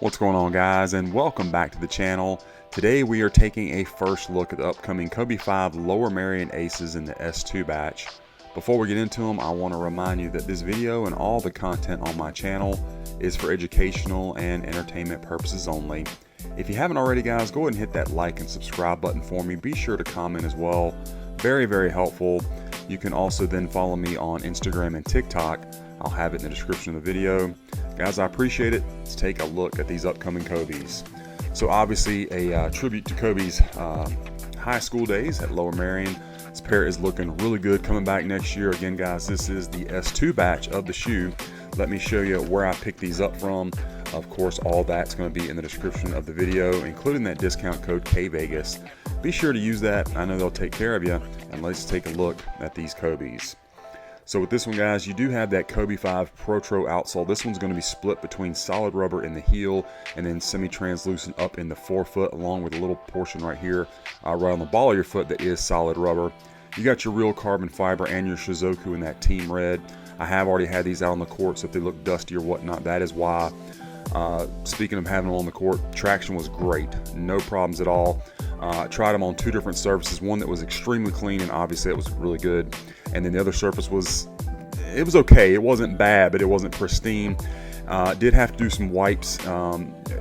What's going on, guys, and welcome back to the channel. Today we are taking a first look at the upcoming Kobe 5 Lower Merion Aces in the S2 batch. Before we get into them, I want to remind you that this video and all the content on my channel is for educational and entertainment purposes only. If you haven't already, guys, go ahead and hit that like and subscribe button for me. Be sure to comment as well. Very, very helpful. You can also then follow me on Instagram and TikTok. I'll have it in the description of the video. Guys, I appreciate it. Let's take a look at these upcoming Kobe's. So obviously a tribute to Kobe's high school days at Lower Merion. This pair is looking really good coming back next year. Again, guys, this is the S2 batch of the shoe. Let me show you where I picked these up from. Of course, all that's going to be in the description of the video, including that discount code kvegaskickz. Be sure to use that. I know they'll take care of you. And let's take a look at these Kobe's. So with this one, guys, you do have that Kobe 5 Protro outsole. This one's going to be split between solid rubber in the heel and then semi-translucent up in the forefoot, along with a little portion right here, right on the ball of your foot that is solid rubber. You got your real carbon fiber and your Shizuku in that team red. I have already had these out on the court, so if they look dusty or whatnot, that is why. Speaking of having them on the court, traction was great. No problems at all. I tried them on two different surfaces, one that was extremely clean and obviously it was really good, and then the other surface was okay. It wasn't bad, but it wasn't pristine. Did have to do some wipes,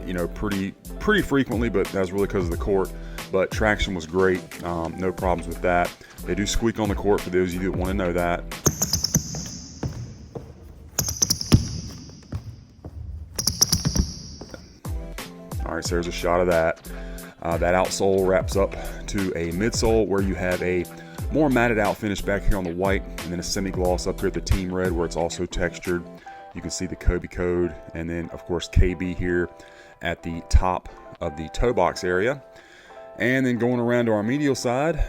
you know, pretty frequently, but that was really because of the court. But traction was great. No problems with that. They do squeak on the court, for those of you that want to know that. All right, so there's a shot of that. That outsole wraps up to a midsole where you have a more matted out finish back here on the white, and then a semi-gloss up here at the team red where it's also textured. You can see the Kobe code, and then of course KB here at the top of the toe box area. And then going around to our medial side,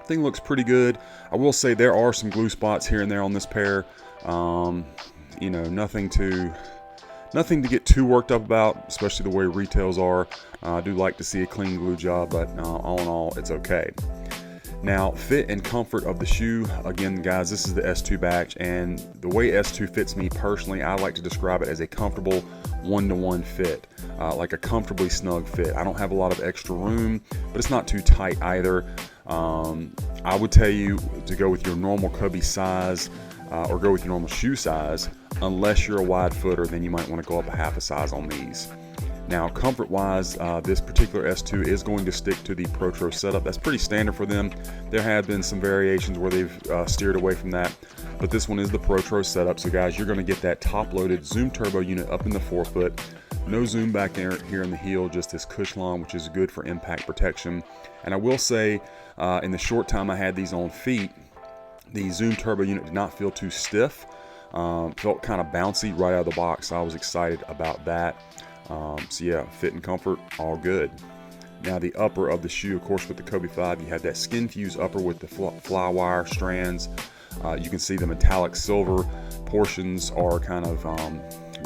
thing looks pretty good. I will say there are some glue spots here and there on this pair. You know, nothing to get too worked up about, especially the way retails are. I do like to see a clean glue job, but all in all, it's okay. Now, fit and comfort of the shoe. Again, guys, this is the S2 batch, and the way S2 fits me personally, I like to describe it as a comfortable one-to-one fit, like a comfortably snug fit. I don't have a lot of extra room, but it's not too tight either. I would tell you to go with your normal Kobe size, or go with your normal shoe size. Unless you're a wide footer, then you might want to go up a half a size on these. Now, comfort wise, this particular S2 is going to stick to the Protro setup. That's pretty standard for them. There have been some variations where they've steered away from that, but this one is the Protro setup. So guys, you're going to get that top loaded Zoom turbo unit up in the forefoot. No zoom back there here in the heel, just this Cushlon, which is good for impact protection. And I will say, in the short time I had these on feet, the Zoom turbo unit did not feel too stiff. Felt kind of bouncy right out of the box, so I was excited about that. So yeah, fit and comfort, all good. Now the upper of the shoe, of course, with the Kobe 5, you have that skin fuse upper with the fly wire strands. You can see the metallic silver portions are kind of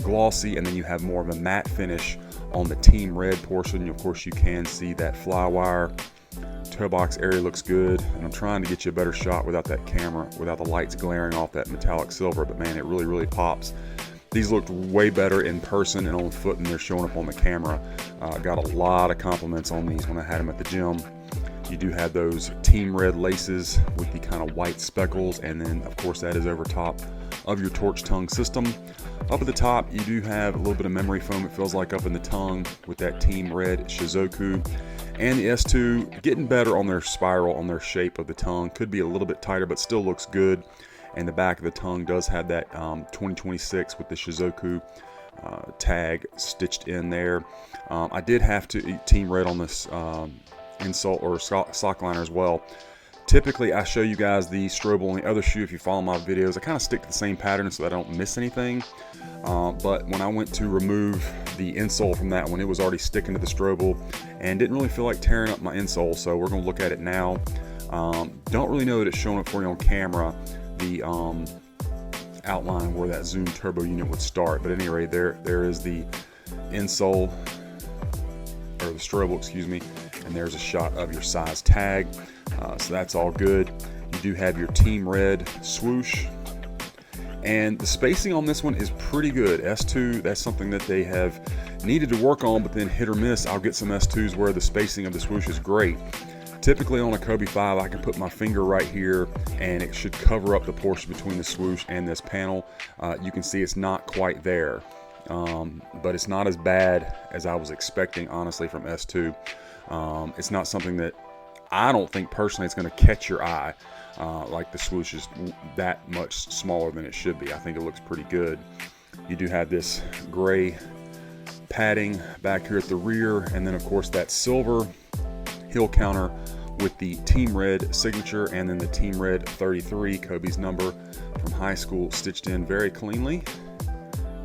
glossy, and then you have more of a matte finish on the team red portion. Of course, you can see that fly wire. Toe box area looks good, and I'm trying to get you a better shot without that camera, without the lights glaring off that metallic silver, but man, it really pops. These looked way better in person and on foot than they're showing up on the camera. Got a lot of compliments on these when I had them at the gym. You do have those team red laces with the kind of white speckles, and then of course that is over top of your torch tongue system. Up at the top, you do have a little bit of memory foam, it feels like, up in the tongue with that team red Shizuku. And the S2 getting better on their spiral, on their shape of the tongue. Could be a little bit tighter, but still looks good. And the back of the tongue does have that 2026 with the Shizuku tag stitched in there. I did have to eat team red on this insole or sock liner as well. Typically, I show you guys the Strobel on the other shoe. If you follow my videos, I kind of stick to the same pattern so that I don't miss anything. But when I went to remove the insole from that one, it was already sticking to the Strobel and didn't really feel like tearing up my insole. So we're going to look at it now. Don't really know that it's showing up for you on camera, the outline where that Zoom turbo unit would start. But at any rate, there is the insole, or the Strobel, excuse me. And there's a shot of your size tag. So that's all good. You do have your team red swoosh, and the spacing on this one is pretty good. S2, that's something that they have needed to work on, but then hit or miss. I'll get some S2s where the spacing of the swoosh is great. Typically on a Kobe 5, I can put my finger right here and it should cover up the portion between the swoosh and this panel. You can see it's not quite there, but it's not as bad as I was expecting, honestly, from S2. It's not something that I don't think personally it's going to catch your eye. Like the swoosh is that much smaller than it should be. I think it looks pretty good. You do have this gray padding back here at the rear, and then of course that silver heel counter with the Team Red signature, and then the Team Red 33, Kobe's number from high school, stitched in very cleanly.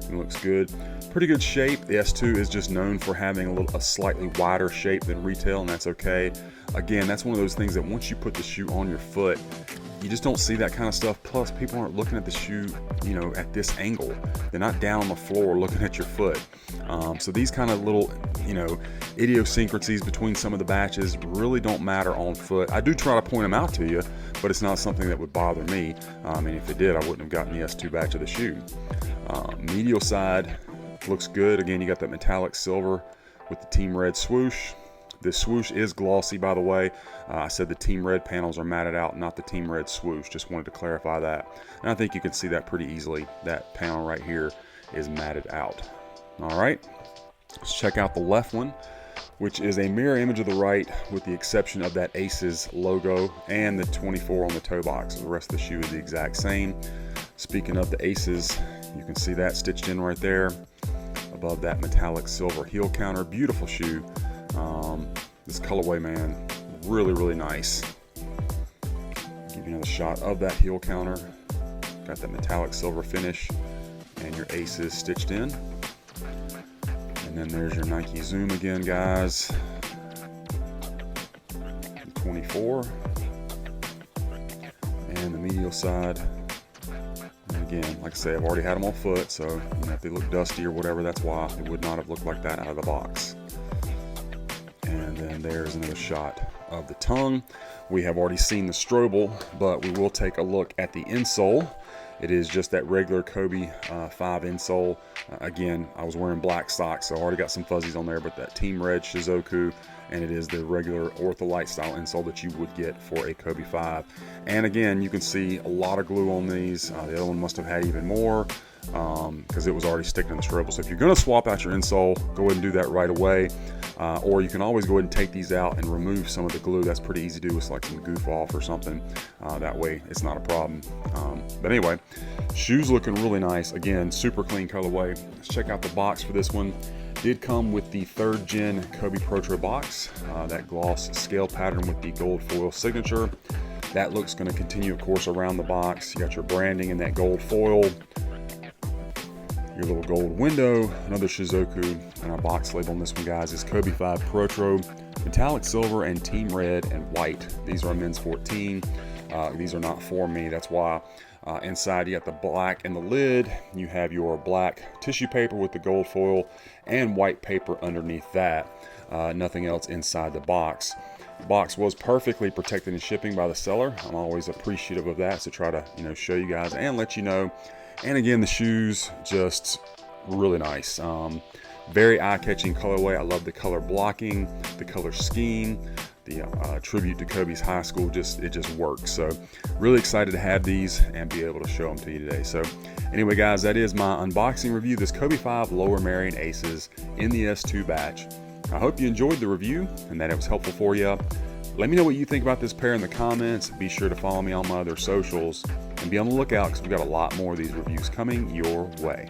It looks good. Pretty good shape. The S2 is just known for having a slightly wider shape than retail, and that's okay. Again, that's one of those things that once you put the shoe on your foot, you just don't see that kind of stuff. Plus, people aren't looking at the shoe, you know, at this angle. They're not down on the floor looking at your foot. So these kind of little, you know, idiosyncrasies between some of the batches really don't matter on foot. I do try to point them out to you, but it's not something that would bother me. And if it did, I wouldn't have gotten the S2 batch of the shoe. Medial side looks good. Again, you got that metallic silver with the Team Red swoosh. This swoosh is glossy, by the way. I said the Team Red panels are matted out, not the Team Red swoosh. Just wanted to clarify that. And I think you can see that pretty easily. That panel right here is matted out. All right, let's check out the left one, which is a mirror image of the right with the exception of that Aces logo and the 24 on the toe box. The rest of the shoe is the exact same. Speaking of the Aces, you can see that stitched in right there above that metallic silver heel counter. Beautiful shoe. This colorway, man, really, really nice. Give you another shot of that heel counter. Got that metallic silver finish and your Aces stitched in. And then there's your Nike Zoom again, guys. The 24. And the medial side. And again, like I say, I've already had them on foot, so you know, if they look dusty or whatever, that's why. It would not have looked like that out of the box. And then there's another shot of the tongue. We have already seen the Strobel, but we will take a look at the insole. It is just that regular Kobe 5 insole. Again, I was wearing black socks, so I already got some fuzzies on there, but that Team Red Shizuku, and it is the regular Ortholite style insole that you would get for a Kobe 5. And again, you can see a lot of glue on these. The other one must have had even more because it was already sticking in the Strobel. So if you're going to swap out your insole, go ahead and do that right away. Or you can always go ahead and take these out and remove some of the glue. That's pretty easy to do with like some goof off or something. That way it's not a problem. But anyway, shoes looking really nice. Again, super clean colorway. Let's check out the box for this one. Did come with the 3rd gen Kobe Protro box. That gloss scale pattern with the gold foil signature. That looks going to continue, of course, around the box. You got your branding in that gold foil. Your little gold window, another Shizuku, and our box label on this one, guys, is Kobe 5 Protro, metallic silver and Team Red and white. These are men's 14. These are not for me, that's why. Inside you got the black and the lid. You have your black tissue paper with the gold foil and white paper underneath that. Nothing else inside the box. The box was perfectly protected in shipping by the seller. I'm always appreciative of that, so try to show you guys and let you know. And again, the shoes just really nice. Very eye-catching colorway. I love the color blocking, the color scheme, the tribute to Kobe's high school. It just works. So really excited to have these and be able to show them to you today. So anyway, guys, that is my unboxing review. This Kobe 5 Lower Merion Aces in the S2 batch. I hope you enjoyed the review and that it was helpful for you. Let me know what you think about this pair in the comments. Be sure to follow me on my other socials and be on the lookout because we've got a lot more of these reviews coming your way.